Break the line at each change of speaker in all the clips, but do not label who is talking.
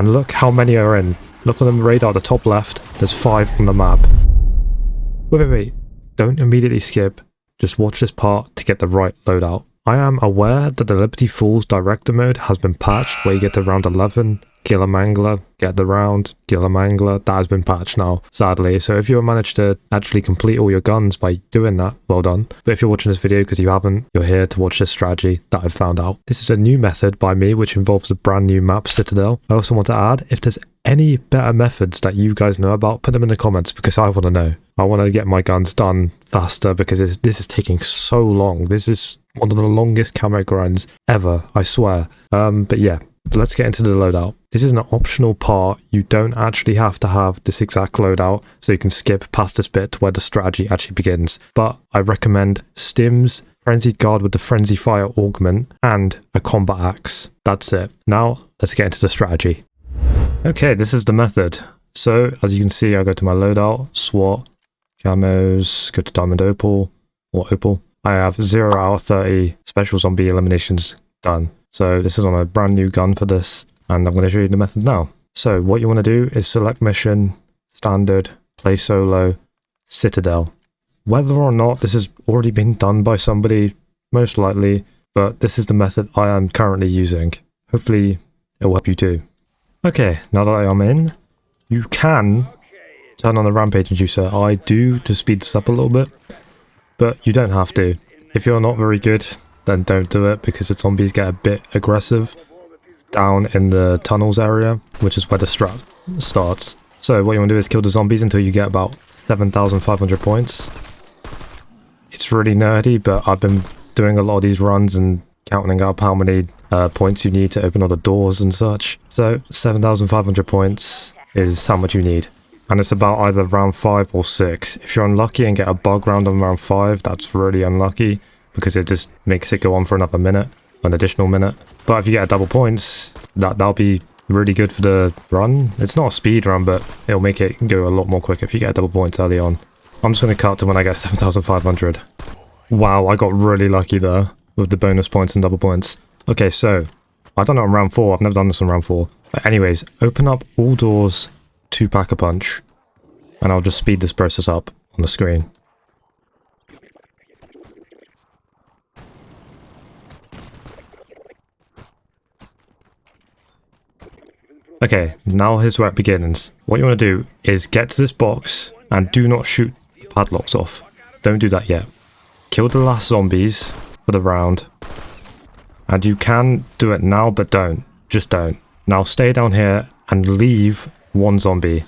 And look how many are in. Look on the radar at the top left, there's 5 on the map. Wait. Don't immediately skip. Just watch this part to get the right loadout. I am aware that the Liberty Falls director mode has been patched where you get to round 11, kill a mangler, get the round, kill a mangler. That has been patched now, sadly. So if you managed to actually complete all your guns by doing that, well done. But if you're watching this video because you haven't, you're here to watch this strategy that I've found out. This is a new method by me which involves a brand new map, Citadel. I also want to add, if there's any better methods that you guys know about, put them in the comments because I want to know. I want to get my guns done faster because this is taking so long. This is one of the longest camo grinds ever, I swear. But yeah, let's get into the loadout. This is an optional part. You don't actually have to have this exact loadout, so you can skip past this bit to where the strategy actually begins. But I recommend stims, frenzied guard with the frenzy fire augment, and a combat axe. That's it. Now let's get into the strategy. Okay, this is the method. So as you can see, I go to my loadout, SWAT, camos, go to diamond opal or opal. I have 0 out of 30 special zombie eliminations done. So this is on a brand new gun for this, and I'm going to show you the method now. So what you want to do is select mission, standard, play solo, Citadel. Whether or not this has already been done by somebody, most likely, but this is the method I am currently using. Hopefully it will help you too. Okay, now that I am in, you can turn on the rampage inducer. I do to speed this up a little bit, but you don't have to. If you're not very good, then don't do it because the zombies get a bit aggressive down in the tunnels area, which is where the strat starts. So what you want to do is kill the zombies until you get about 7,500 points. It's really nerdy, but I've been doing a lot of these runs and counting up how many points you need to open all the doors and such. So 7,500 points is how much you need. And it's about either round 5 or 6. If you're unlucky and get a bug round on round 5, that's really unlucky because it just makes it go on for another minute, an additional minute. But if you get a double points, that'll be really good for the run. It's not a speed run, but it'll make it go a lot more quicker if you get double points early on. I'm just going to cut to when I get 7,500. Wow, I got really lucky there with the bonus points and double points. Okay, so I've done it on round 4. I've never done this on round 4. But anyways, open up all doors to Pack-a-Punch, and I'll just speed this process up on the screen. Okay, now here's where it begins. What you want to do is get to this box and do not shoot the padlocks off. Don't do that yet. Kill the last zombies for the round. And you can do it now, but don't. Just don't. Now stay down here and leave one zombie.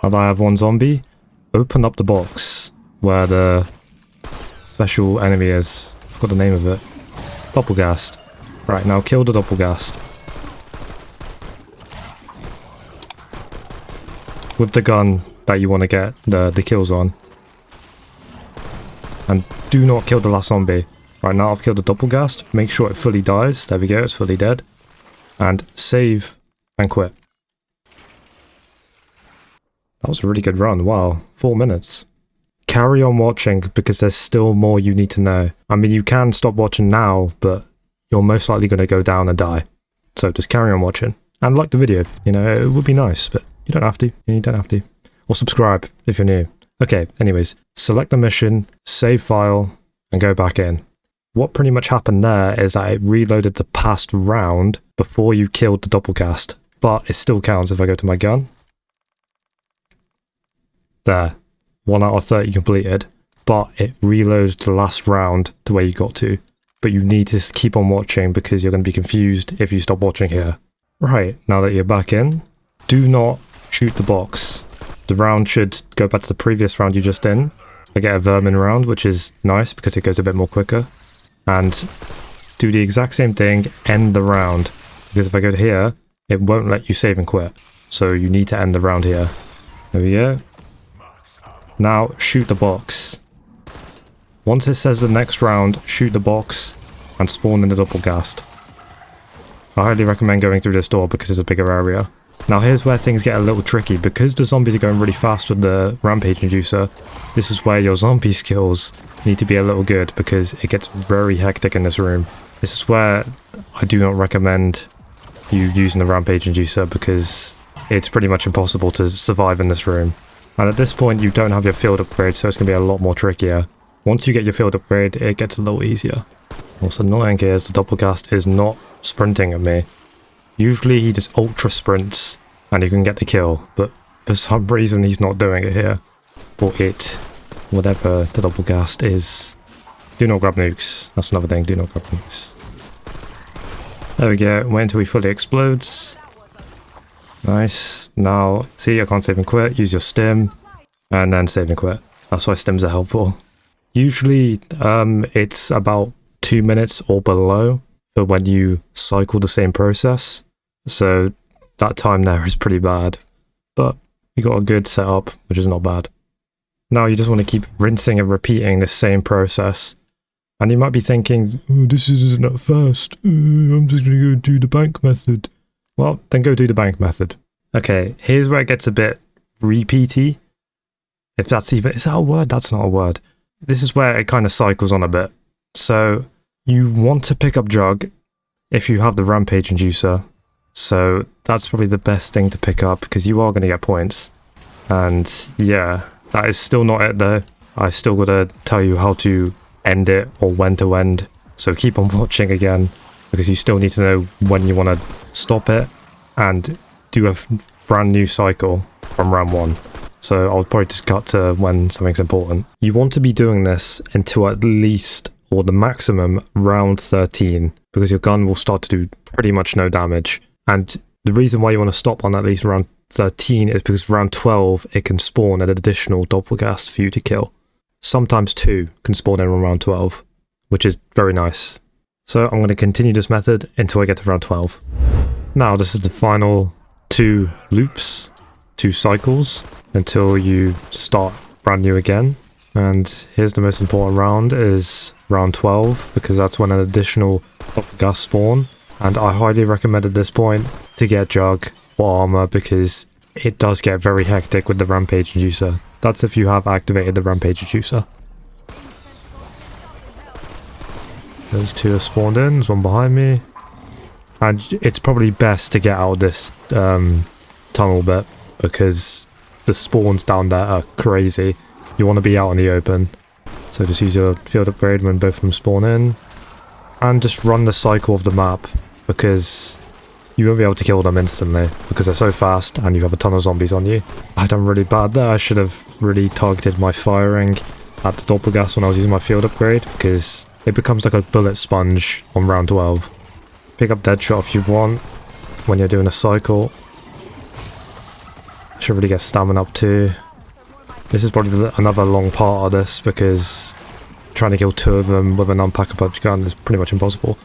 Now that I have one zombie, open up the box where the special enemy is. I forgot the name of it. Doppelgast. Right, now kill the Doppelgast. With the gun that you want to get the kills on. And do not kill the last zombie. Right, now I've killed the Doppelgast. Make sure it fully dies. There we go, it's fully dead. And save and quit. That was a really good run. Wow, 4 minutes. Carry on watching because there's still more you need to know. I mean, you can stop watching now, but you're most likely going to go down and die. So just carry on watching. And like the video. You know, it would be nice, but you don't have to. You don't have to. Or subscribe if you're new. Okay, anyways. Select the mission, save file, and go back in. What pretty much happened there is that it reloaded the past round before you killed the Doppelgast. But it still counts if I go to my gun. There. 1 out of 30 completed, but it reloads the last round to where you got to. But you need to keep on watching because you're going to be confused if you stop watching here. Right, now that you're back in, do not shoot the box. The round should go back to the previous round you just in. I get a vermin round, which is nice because it goes a bit more quicker. And do the exact same thing, end the round. Because if I go to here, it won't let you save and quit. So you need to end the round here. There we go. Now, shoot the box. Once it says the next round, shoot the box and spawn in the Doppelgast. I highly recommend going through this door because it's a bigger area. Now here's where things get a little tricky. Because the zombies are going really fast with the rampage inducer, this is where your zombie skills need to be a little good, because it gets very hectic in this room. This is where I do not recommend you using the rampage inducer, because it's pretty much impossible to survive in this room. And at this point you don't have your field upgrade, so it's going to be a lot more trickier. Once you get your field upgrade, it gets a little easier. What's annoying here is the Doppelgast is not sprinting at me. Usually he just ultra sprints and you can get the kill, but for some reason he's not doing it here. Or it. Whatever the Doppelgast is. Do not grab nukes. That's another thing, do not grab nukes. There we go, wait until he fully explodes. Nice. Now, see, I can't save and quit. Use your stim, and then save and quit. That's why stims are helpful. Usually, it's about 2 minutes or below for when you cycle the same process. So that time there is pretty bad. But you got a good setup, which is not bad. Now you just want to keep rinsing and repeating the same process. And you might be thinking, oh, this isn't that fast. I'm just going to go do the bank method. Well, then go do the bank method. Okay, here's where it gets a bit repeaty. If that's even... Is that a word? That's not a word. This is where it kind of cycles on a bit. So, you want to pick up Jug if you have the Rampage Inducer. So, that's probably the best thing to pick up, because you are going to get points. And, yeah, that is still not it though. I still got to tell you how to end it, or when to end. So keep on watching again, because you still need to know when you want to stop it and do a brand new cycle from round 1. So I'll probably just cut to when something's important. You want to be doing this until at least, or the maximum, round 13, because your gun will start to do pretty much no damage. And the reason why you want to stop on at least round 13 is because round 12 it can spawn an additional Doppelgast for you to kill. Sometimes 2 can spawn in on round 12, which is very nice. So I'm going to continue this method until I get to round 12. Now this is the final 2 loops, 2 cycles, until you start brand new again. And here's the most important round, is round 12, because that's when an additional Doppelgast spawn. And I highly recommend at this point to get Jug or Armor, because it does get very hectic with the Rampage Inducer. That's if you have activated the Rampage Inducer. Those 2 are spawned in, there's one behind me. And it's probably best to get out of this tunnel bit, because the spawns down there are crazy. You want to be out in the open. So just use your field upgrade when both of them spawn in. And just run the cycle of the map, because you won't be able to kill them instantly, because they're so fast and you have a ton of zombies on you. I done really bad there. I should have really targeted my firing at the Doppelgast when I was using my field upgrade, because it becomes like a bullet sponge on round 12. Pick up Deadshot if you want when you're doing a cycle. Should really get stamina up too. This is probably another long part of this, because trying to kill 2 of them with an unpack-a-punch gun is pretty much impossible.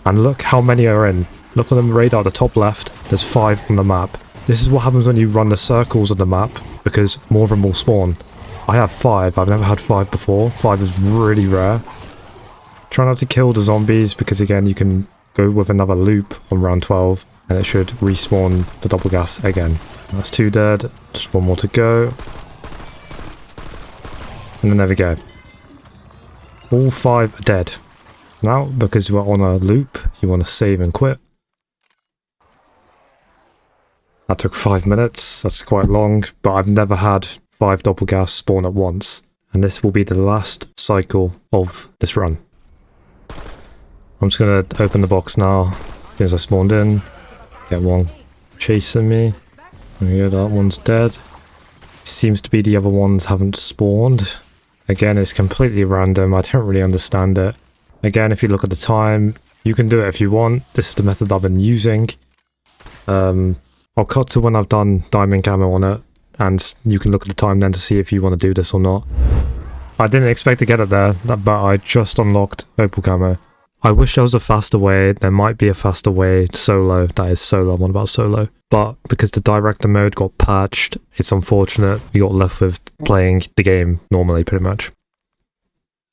And look how many are in. Look on the radar at the top left, there's 5 on the map. This is what happens when you run the circles on the map, because more of them will spawn. I have 5, I've never had 5 before. 5 is really rare. Try not to kill the zombies, because again you can go with another loop on round 12 and it should respawn the Doppelgast again. That's 2 dead, just 1 more to go. And then there we go. All 5 are dead. Now, because we're on a loop, you want to save and quit. That took 5 minutes, that's quite long, but I've never had 5 Doppelgast spawn at once. And this will be the last cycle of this run. I'm just going to open the box now, as soon as I spawned in. Get one chasing me. There we go, that one's dead. Seems to be the other ones haven't spawned. Again, it's completely random, I don't really understand it. Again, if you look at the time, you can do it if you want. This is the method I've been using. I'll cut to when I've done diamond camo on it, and you can look at the time then to see if you want to do this or not. I didn't expect to get it there, but I just unlocked OPAL camo. I wish there was a faster way. There might be a faster way solo. That is solo, I'm on about solo. But because the director mode got patched, it's unfortunate we got left with playing the game normally, pretty much.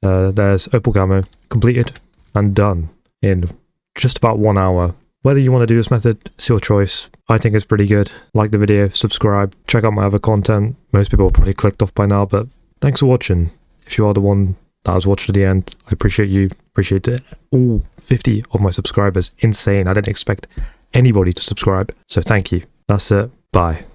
There's OPAL camo completed and done in just about 1 hour. Whether you want to do this method, it's your choice. I think it's pretty good. Like the video, subscribe, check out my other content. Most people have probably clicked off by now, but thanks for watching. If you are the one that has watched to the end, I appreciate you. Appreciate it. All 50 of my subscribers. Insane. I didn't expect anybody to subscribe. So thank you. That's it. Bye.